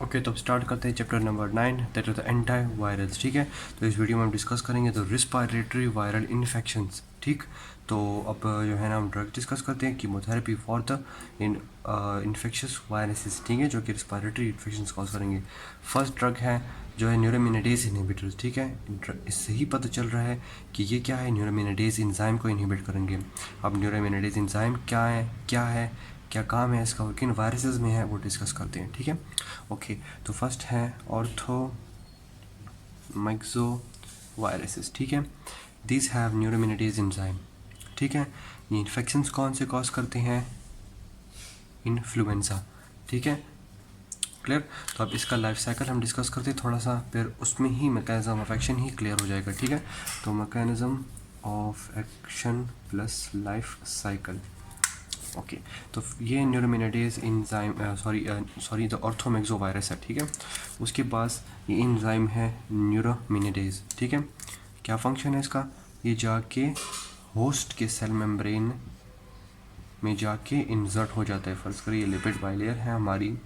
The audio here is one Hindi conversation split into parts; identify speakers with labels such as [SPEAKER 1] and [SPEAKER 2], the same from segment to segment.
[SPEAKER 1] ओके, तो अब स्टार्ट करते हैं chapter number 9, that is the anti virals. ठीक है, तो इस वीडियो में हम डिस्कस करेंगे तो रिस्पायरेटरी वायरल इन्फेक्शंस। ठीक, तो अब जो है ना हम ड्रग डिस्कस करते हैं, chemotherapy for the infectious viruses. ठीक है, जो कि रिस्पायरेटरी इन्फेक्शंस कॉज करेंगे। फर्स्ट ड्रग है जो है न्यूरोमिनेडेज इनहिबिटर्स। ठीक है, इससे ही पता चल रहा है कि ये क्या है, न्यूरोमिनेडेज एंजाइम को इनहिबिट करेंगे। अब न्यूरोमिनेडेज एंजाइम क्या है, क्या काम है इसका और किन वायरसेस में है, वो डिस्कस करते हैं। ठीक है, ओके, तो फर्स्ट है ऑर्थो मैक्सो वायरसेस। ठीक है, दिस हैव न्यूरोमिनेडेज एंजाइम। ठीक है, ये इन्फेक्शंस कौन से कॉज करते हैं, इन्फ्लुएंजा। ठीक है, क्लियर। तो अब इसका लाइफ साइकिल हम डिस्कस करते हैं थोड़ा सा, फिर उसमें ही मैकेनिज्म ऑफ एक्शन ही क्लियर हो जाएगा। ठीक है, तो mechanism of action plus life cycle. Okay, तो ये neuraminidase enzyme sorry the orthomyxo virus है। ठीक है, उसके पास ये एंजाइम है न्यूरोमिनेडेज। ठीक है, क्या फंक्शन है इसका, ये जाके होस्ट के सेल मेम्ब्रेन में जाके इंसर्ट हो जाता है। फर्ज करिए ये लिपिड बाइलेयर है हमारी,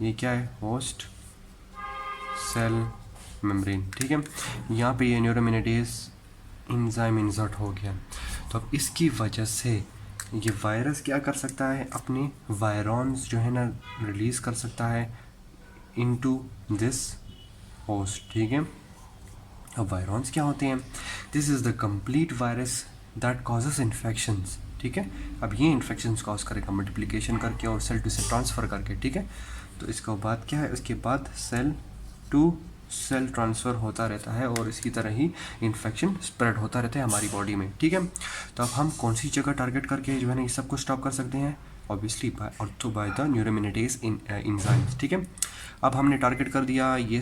[SPEAKER 1] ये क्या है, होस्ट सेल मेम्ब्रेन। ठीक है, यहाँ पे ये न्यूरोमिनेडेज एंजाइम इंसर्ट हो गया, तो अब इसकी वजह से ये वायरस क्या कर सकता है, अपने वायरॉन्स जो है ना रिलीज कर सकता है इनटू दिस होस्ट। ठीक है, अब वायरॉन्स क्या होते हैं, this is the complete virus that causes infections. ठीक है, अब ये इन्फेक्शंस कॉज करेगा मल्टीप्लिकेशन करके और सेल टू सेल ट्रांसफ़र करके। ठीक है, तो इसका बाद क्या है, उसके बाद सेल टू सेल ट्रांसफ़र होता रहता है और इसकी तरह ही इन्फेक्शन स्प्रेड होता रहता है हमारी बॉडी में। ठीक है, तो अब हम कौन सी जगह टारगेट करके जो है ना ये सब कुछ स्टॉप कर सकते हैं, ऑब्वियसली बाय द न्यूरोमिनेडेज एंजाइम्स। ठीक है, अब हमने टारगेट कर दिया, ये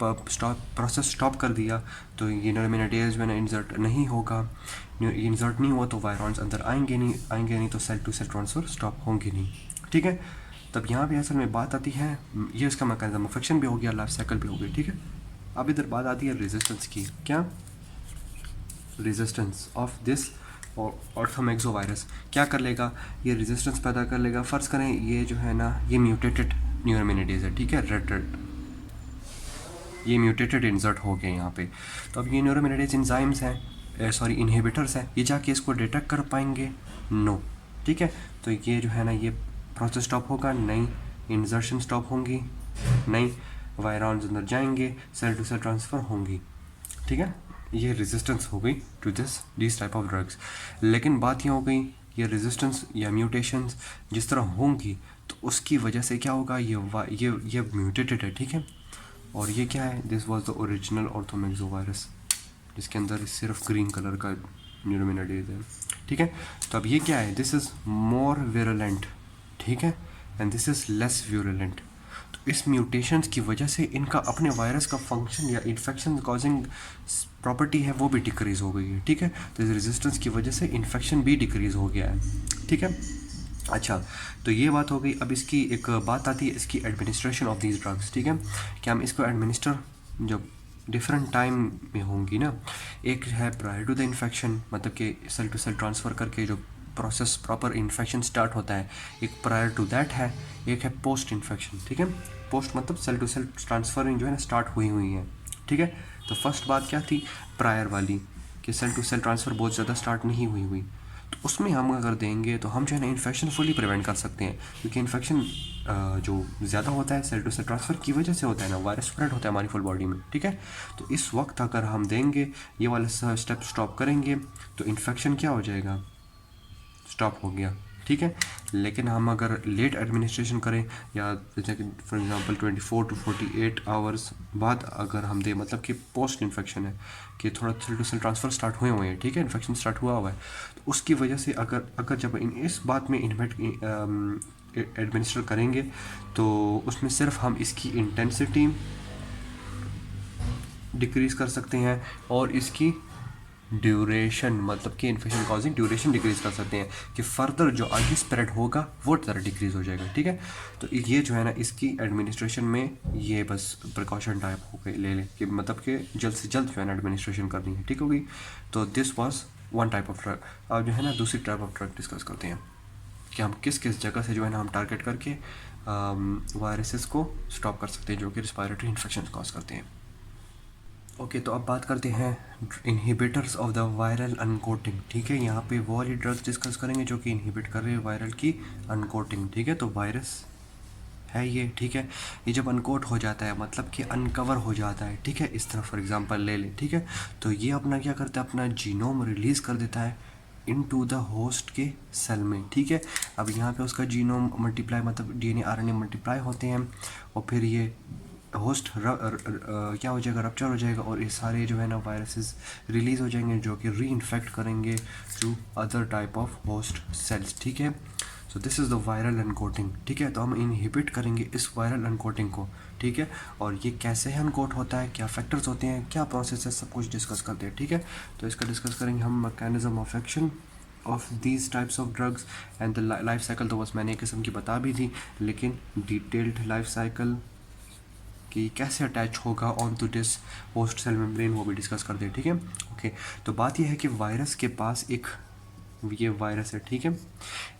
[SPEAKER 1] प्रोसेस स्टॉप कर दिया, तो ये न्यूरोमिनेडेज में इंसर्ट नहीं होगा। इंसर्ट नहीं हुआ तो वायरॉन्स अंदर आएंगे नहीं तो cell to cell transfer stop होंगे नहीं। ठीक है, तब यहाँ पे असल में बात आती है, ये इसका मैकेनिज्म ऑफ एक्शन भी हो गया, लाइफ साइकिल भी हो गई। ठीक है, अब इधर बात आती है रेजिस्टेंस की। क्या रेजिस्टेंस ऑफ दिस ऑर्थोमैक्सो वायरस क्या कर लेगा, ये रेजिस्टेंस पैदा कर लेगा। फ़र्ज़ करें ये जो है ना ये म्यूटेटेड न्यूरोमिनेडेज है। ठीक है, रेड ये म्यूटेटेड इंसर्ट हो गए यहाँ पे, तो अब ये न्यूरोमिनेडेज एंजाइम्स हैं, सॉरी इनहिबिटर्स हैं, ये जाके इसको डिटेक्ट कर पाएंगे, नो। ठीक है, तो ये जो है ना ये प्रोसेस स्टॉप होगा नहीं, इंसर्शन स्टॉप होंगी नहीं, वायरॉन्स अंदर जाएंगे, सेल टू सेल ट्रांसफ़र होंगी। ठीक है, ये रेजिस्टेंस हो गई to this type of drugs. लेकिन बात ये हो गई, ये रेजिस्टेंस या म्यूटेशंस जिस तरह होंगी तो उसकी वजह से क्या होगा, ये म्यूटेटेड है। ठीक है, और ये क्या है, this was the original orthomyxo virus, जिसके अंदर सिर्फ ग्रीन कलर का न्यूरोमिनेडेज है। ठीक है, तो अब ये क्या है, दिस इज़ मोर विरुलेंट। ठीक है, and this is less virulent. तो इस म्यूटेशंस की वजह से इनका अपने वायरस का फंक्शन या इन्फेक्शन कॉजिंग प्रॉपर्टी है वो भी डिक्रीज़ हो गई है। ठीक है, तो इस रेजिस्टेंस की वजह से इन्फेक्शन भी डिक्रीज़ हो गया है। ठीक है, अच्छा, तो ये बात हो गई। अब इसकी एक बात आती है इसकी एडमिनिस्ट्रेशन ऑफ दीज ड्रग्स। ठीक है, कि हम इसको एडमिनिस्टर जब डिफरेंट टाइम में होंगी ना, एक है प्रायर टू द इन्फेक्शन, मतलब कि सेल टू सेल ट्रांसफ़र करके जो प्रोसेस प्रॉपर इन्फेक्शन स्टार्ट होता है, एक प्रायर टू दैट है, एक है पोस्ट इन्फेक्शन। ठीक है, पोस्ट मतलब सेल टू सेल ट्रांसफरिंग जो है ना स्टार्ट हुई है। ठीक है, तो फर्स्ट बात क्या थी, प्रायर वाली, कि सेल टू सेल ट्रांसफ़र बहुत ज़्यादा स्टार्ट नहीं हुई, तो उसमें हम अगर देंगे तो हम जो है ना इन्फेक्शन फुली प्रिवेंट कर सकते हैं, क्योंकि इन्फेक्शन जो ज़्यादा होता है सेल टू सेल ट्रांसफ़र की वजह से होता है ना, वायरस स्प्रेड होता है हमारी फुल बॉडी में। ठीक है, तो इस वक्त अगर हम देंगे ये वाला स्टेप स्टॉप करेंगे तो इन्फेक्शन क्या हो जाएगा, स्टॉप हो गया। ठीक है, लेकिन हम अगर लेट एडमिनिस्ट्रेशन करें या जैसे कि फॉर एग्जांपल 24 टू 48 आवर्स बाद अगर हम दें, मतलब कि पोस्ट इन्फेक्शन है कि थोड़ा cell to cell transfer start हुए हैं। ठीक है, इन्फेक्शन स्टार्ट हुआ है, तो उसकी वजह से अगर जब इस बात में एडमिनिस्टर करेंगे तो उसमें सिर्फ हम इसकी इंटेंसिटी डिक्रीज़ कर सकते हैं और इसकी ड्यूरेशन, मतलब कि इन्फेक्शन कॉजिंग ड्यूरेशन डिक्रीज़ कर सकते हैं, कि फर्दर जो आगे स्प्रेड होगा वो ज़रा डिक्रीज़ हो जाएगा। ठीक है, तो ये जो है ना इसकी एडमिनिस्ट्रेशन में ये बस प्रिकॉशन टाइप हो गई ले कि मतलब कि जल्द से जल्द जो है ना एडमिनिस्ट्रेशन करनी है। ठीक होगी, तो this was one type of drug. अब जो है ना दूसरी टाइप ऑफ ड्रग डिस्कस करते हैं कि हम किस किस जगह से जो है ना हम टारगेट करके वायरसेस को स्टॉप कर सकते हैं जो कि रिस्पायरेटरी इन्फेक्शन कॉज करते हैं। ओके, तो अब बात करते हैं inhibitors of the viral uncoating. ठीक है, यहाँ पे वो वाली ड्रग्स डिस्कस करेंगे जो कि इनहिबिट कर रहे हैं वायरल की अनकोटिंग। ठीक है, तो वायरस है ये। ठीक है, ये जब अनकोट हो जाता है मतलब कि अनकवर हो जाता है। ठीक है, इस तरह फॉर एग्जांपल ले ले। ठीक है, तो ये अपना क्या करता है, अपना जीनोम रिलीज़ कर देता है इनटू द होस्ट के सेल में। ठीक है, अब यहाँ पे उसका जीनोम मल्टीप्लाई मतलब डीएनए आरएनए मल्टीप्लाई होते हैं और फिर ये होस्ट क्या हो जाएगा, रप्चर हो जाएगा और ये सारे जो है ना वायरसेस रिलीज़ हो जाएंगे जो कि री इन्फेक्ट करेंगे to other type of host cells. ठीक है, so this is the viral uncoating. ठीक है, तो हम इनहिबिट करेंगे इस वायरल अनकोटिंग को। ठीक है, और ये कैसे अनकोट होता है, क्या फैक्टर्स होते हैं, क्या प्रोसेस है, सब कुछ डिस्कस करते हैं। ठीक है, तो इसका डिस्कस करेंगे हम mechanism of action of these types of drugs and the life cycle. तो बस मैंने एक किस्म की बता भी थी, लेकिन डिटेल्ड लाइफ साइकिल कि कैसे अटैच होगा on to this host cell membrane वो भी डिस्कस करते हैं। ठीक है, ओके, तो बात यह है कि वायरस के पास एक ये वायरस है। ठीक है,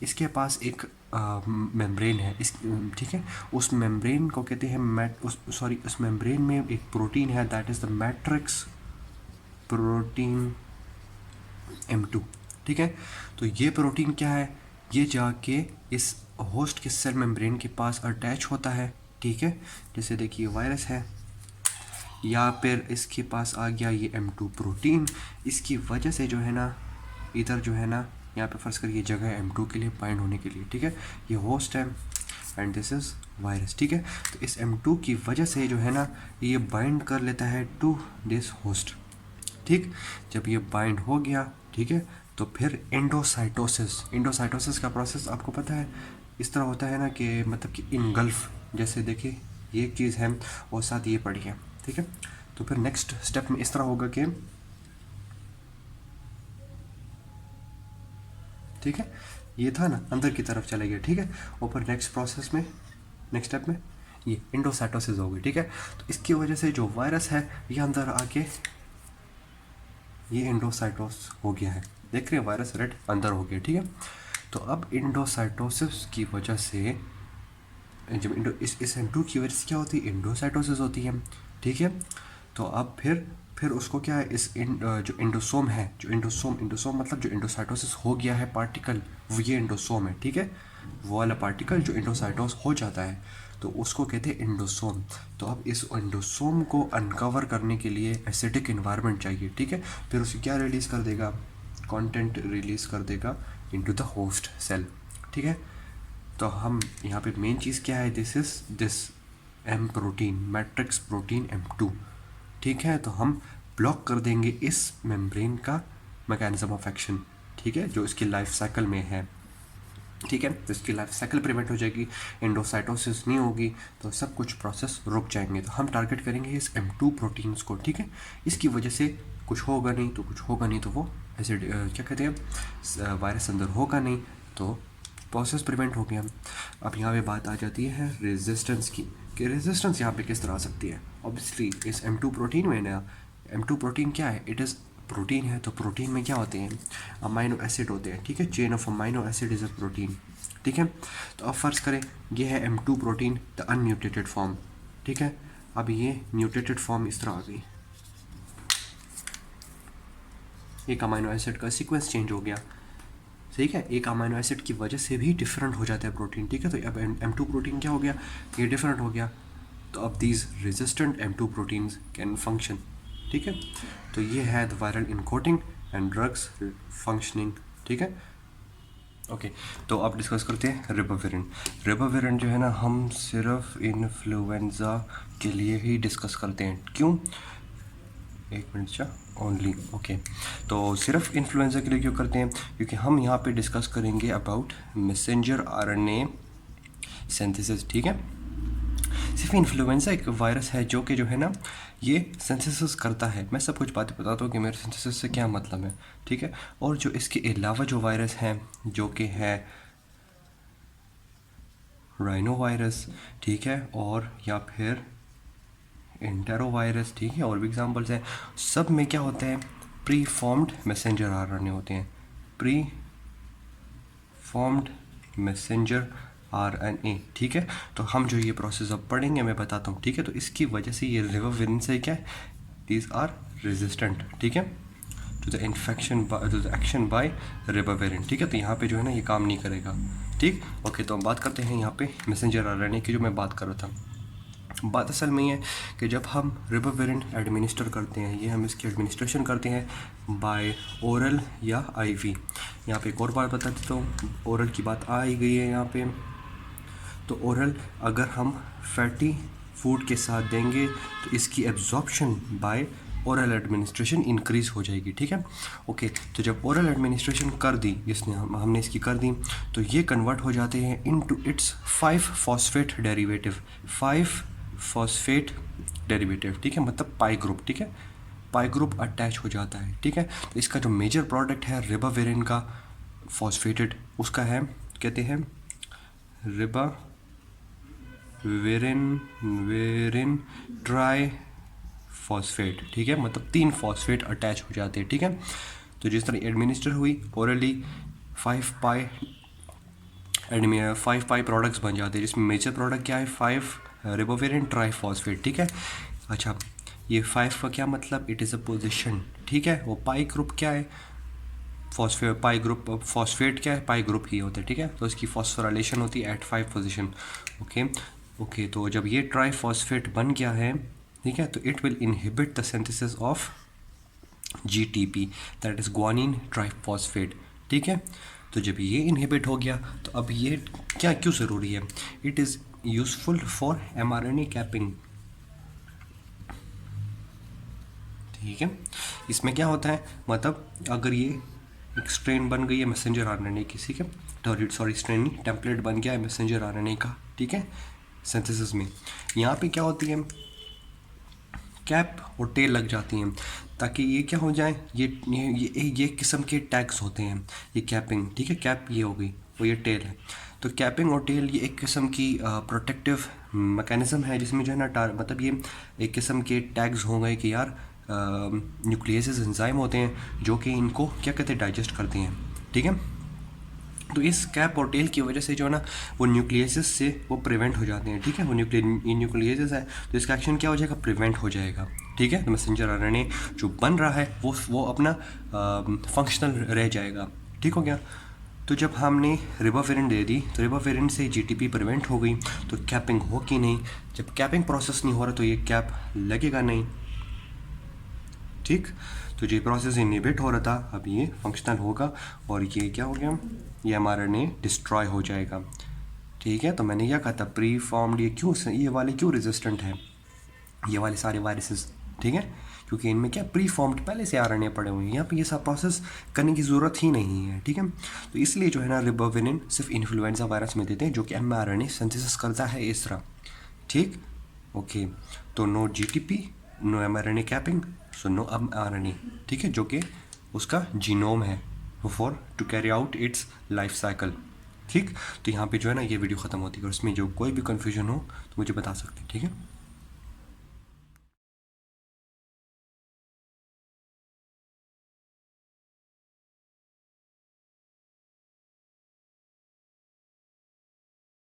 [SPEAKER 1] इसके पास एक मेम्ब्रेन है इस ठीक है, उस मेम्ब्रेन को कहते हैं उस मेम्ब्रेन में एक प्रोटीन है that is the matrix protein M2। ठीक है, तो ये प्रोटीन क्या है, ये जाके इस होस्ट के सेल मेम्ब्रेन के पास अटैच होता है। ठीक है, जैसे देखिए वायरस है या फिर इसके पास आ गया ये M2 प्रोटीन, इसकी वजह से जो है ना इधर जो है ना यहाँ पे फर्ज करिए जगह M2 के लिए बाइंड होने के लिए। ठीक है, ये होस्ट है एंड दिस इज़ वायरस। ठीक है, तो इस M2 की वजह से जो है ना ये बाइंड कर लेता है टू दिस होस्ट। ठीक, जब ये बाइंड हो गया, ठीक है, तो फिर एंडोसाइटोसिस का प्रोसेस आपको पता है इस तरह होता है ना कि मतलब कि इनगल्फ, जैसे देखिए ये एक चीज़ है और साथ ये पड़ी है। ठीक है, तो फिर नेक्स्ट स्टेप में इस तरह होगा कि ठीक है, ये था ना अंदर की तरफ चले गया। ठीक है, और फिर नेक्स्ट प्रोसेस में नेक्स्ट स्टेप में ये एंडोसाइटोसिस होगी। ठीक है, तो इसकी वजह से जो वायरस है ये अंदर आके ये एंडोसाइटोस हो गया है। देख रहे हैं वायरस रेड अंदर हो गया। ठीक है, तो अब एंडोसाइटोसिस की वजह से जब इस M2 की वजह से क्या होती है, एंडोसाइटोसिस होती है। ठीक है, तो अब फिर उसको क्या है जो एंडोसोम है, जो एंडोसोम मतलब जो एंडोसाइटोसिस हो गया है पार्टिकल, वो ये एंडोसोम है। ठीक है, वो वाला पार्टिकल जो एंडोसाइटोस हो जाता है तो उसको कहते हैं एंडोसोम। तो अब इस एंडोसोम को अनकवर करने के लिए एसिडिक इन्वायरमेंट चाहिए। ठीक है, फिर उसे क्या रिलीज़ कर देगा, कंटेंट रिलीज़ कर देगा इनटू द होस्ट सेल। ठीक है, तो हम यहाँ पे मेन चीज़ क्या है, this M protein matrix protein M2। ठीक है, तो हम ब्लॉक कर देंगे इस मेम्ब्रेन का मैकेनिज्म ऑफ एक्शन। ठीक है, जो इसकी लाइफ साइकिल में है। ठीक है, तो इसकी लाइफ साइकिल प्रिवेंट हो जाएगी, एंडोसाइटोसिस नहीं होगी, तो सब कुछ प्रोसेस रुक जाएंगे। तो हम टारगेट करेंगे इस M2 प्रोटीन्स को। ठीक है, इसकी वजह से कुछ होगा नहीं तो वो एसिड क्या कहते हैं वायरस अंदर होगा नहीं, तो प्रोसेस प्रिवेंट हो गया। अब यहाँ पे बात आ जाती है रेजिस्टेंस की, कि रेजिस्टेंस यहाँ पे किस तरह आ सकती है। ऑब्वियसली इस M2 प्रोटीन में ना, M2 प्रोटीन क्या है, इट इज़ प्रोटीन है, तो प्रोटीन में क्या होते हैं, अमाइनो एसिड होते हैं। ठीक है, chain of amino acid is a protein. ठीक है, तो अब फर्ज करें ये है M2 प्रोटीन द अनम्यूटेटेड फॉर्म। ठीक है, अब ये म्यूटेटेड फॉर्म इस तरह आ गई, एक अमाइनो एसिड का सीक्वेंस चेंज हो गया। ठीक है, एक अमाइनो एसिड की वजह से भी डिफरेंट हो जाता है प्रोटीन। ठीक है, तो अब M2 प्रोटीन क्या हो गया, ये डिफरेंट हो गया, तो अब these resistant M2 proteins can function. ठीक है, तो ये है the viral uncoating and drugs functioning. ठीक है, ओके, तो अब डिस्कस करते हैं रिबाविरिन जो है ना हम सिर्फ इन्फ्लुएंजा के लिए ही डिस्कस करते हैं। क्यों, एक मिनट चा ओनली ओके, तो सिर्फ इन्फ्लुएंजा के लिए क्यों करते हैं, क्योंकि हम यहाँ पे डिस्कस करेंगे अबाउट मैसेंजर RNA सिंथेसिस। ठीक है, सिर्फ इन्फ्लुएंजा एक वायरस है जो कि जो है ना ये सिंथेसिस करता है। मैं सब कुछ बातें बताता हूँ कि मेरे सिंथेसिस से क्या मतलब है। ठीक है, और जो इसके अलावा जो वायरस हैं जो कि है राइनो वायरस, ठीक है, और या फिर एंटेरो वायरस, ठीक है, और भी एग्जांपल्स हैं। सब में क्या होते हैं, प्री फॉर्म्ड मैसेंजर RNA होते हैं, प्री फॉर्म्ड मैसेंजर RNA, ठीक है। तो हम जो ये प्रोसेस अब पढ़ेंगे मैं बताता हूँ, ठीक है। तो इसकी वजह से ये रिबाविरिन से क्या है, दीज आर रेजिस्टेंट, ठीक है, to the infection to the action by ribavirin, ठीक है। तो यहाँ पे जो है ना ये काम नहीं करेगा, ठीक। ओके, तो हम बात करते हैं यहाँ पे मैसेंजर RNA की, जो मैं बात कर रहा था। बात असल में ये है कि जब हम रिबाविरिन एडमिनिस्टर करते हैं, ये हम इसकी एडमिनिस्ट्रेशन करते हैं बाय ओरल या IV। यहाँ पे एक और बात बता देता हूँ, ओरल की बात आ ही गई है यहाँ पे। तो ओरल अगर हम फैटी फूड के साथ देंगे तो इसकी absorption by oral administration increase हो जाएगी, ठीक है। ओके, तो जब ओरल एडमिनिस्ट्रेशन कर दी जिसने हमने इसकी कर दी, तो ये कन्वर्ट हो जाते हैं इनटू इट्स 5-फॉस्फेट डेरिवेटिव, 5-फॉस्फेट डेरिवेटिव, ठीक है, मतलब पाई ग्रुप, ठीक है, पाई ग्रुप अटैच हो जाता है, ठीक है। तो इसका जो मेजर प्रोडक्ट है रिबाविरिन का फॉस्फेटेड, उसका है, कहते हैं रिबाविरिन ट्राई फॉस्फेट, ठीक है, मतलब 3 फॉस्फेट अटैच हो जाते हैं, ठीक है। तो जिस तरह एडमिनिस्टर हुई ओरली 5 पाई प्रोडक्ट्स बन जाते हैं, जिसमें मेजर प्रोडक्ट क्या है, 5 रिबाविरिन ट्राई फॉस्फेट, ठीक है। अच्छा, ये 5 का क्या मतलब, इट इज़ अ पोजिशन, ठीक है। वो पाई ग्रुप क्या है, फॉस्फेट, पाई ग्रुप, फॉस्फेट क्या है, पाई ग्रुप ही होता है, ठीक है। तो इसकी फॉस्फोराइलेशन होती है एट 5 पोजिशन। ओके, तो जब ये ट्राई फॉस्फेट बन गया है, ठीक है, तो it will inhibit the synthesis of GTP, that is guanine triphosphate, ठीक है। तो जब ये इनहिबिट हो गया तो अब ये क्या क्यों ज़रूरी है, it is useful for mRNA capping, ठीक है। इसमें क्या होता है, मतलब अगर ये एक स्ट्रेन बन गई है मैसेंजर RNA की, ठीक है, सॉरी स्ट्रेन नहीं, टेम्पलेट बन गया है मैसेंजर RNA का, ठीक है, सिंथेसिस में। यहाँ पे क्या होती है, कैप और टेल लग जाती हैं, ताकि ये क्या हो जाए, ये किस्म के टैग्स होते हैं, ये कैपिंग, ठीक है, कैप ये हो गई, वो ये टेल है। तो कैपिंग और टेल ये एक किस्म की प्रोटेक्टिव मैकेनिज़्म है, जिसमें जो है ना मतलब ये एक किस्म के टैग्स हो गए कि यार न्यूक्लियस एंजाइम होते हैं जो कि इनको क्या कहते हैं, डाइजेस्ट करते हैं, ठीक है। तो इस कैप और टेल की वजह से जो है ना वो न्यूक्लियस से वो प्रिवेंट हो जाते हैं, ठीक है। वो न्यूक्लियस है तो इसका एक्शन क्या हो जाएगा, प्रिवेंट हो जाएगा, ठीक है। तो मैसेंजर RNA जो बन रहा है वो अपना फंक्शनल रह जाएगा, ठीक हो गया। तो जब हमने रिबाविरिन दे दी तो रिबाविरिन से GTP प्रिवेंट हो गई, तो कैपिंग हो कि नहीं, जब कैपिंग प्रोसेस नहीं हो रहा तो ये कैप लगेगा नहीं, ठीक। तो ये प्रोसेस इनहिबिट हो रहा था, अब ये फंक्शनल होगा और ये क्या हो गया, ये mRNA डिस्ट्रॉय हो जाएगा, ठीक है। तो मैंने क्या कहा था, प्री फॉर्म्ड, ये वाले क्यों रेजिस्टेंट है, ये वाले सारे वायरसेस, ठीक है, क्योंकि इनमें क्या प्री फॉर्म्ड पहले से RNA पड़े हुए हैं, यहाँ पे ये सब प्रोसेस करने की ज़रूरत ही नहीं है, ठीक है। तो इसलिए जो है ना रिबाविरिन सिर्फ इन्फ्लुएंजा वायरस में देते हैं जो कि mRNA सिंथेसिस करता है इस तरह, ठीक। ओके, तो no GTP, no mRNA capping, so no mRNA, ठीक है, जो कि उसका जीनोम है for to carry out its life cycle, ठीक। तो यहाँ पे जो है ना ये वीडियो ख़त्म होती है, और इसमें जो कोई भी कन्फ्यूजन हो तो मुझे बता सकते हैं, ठीक है।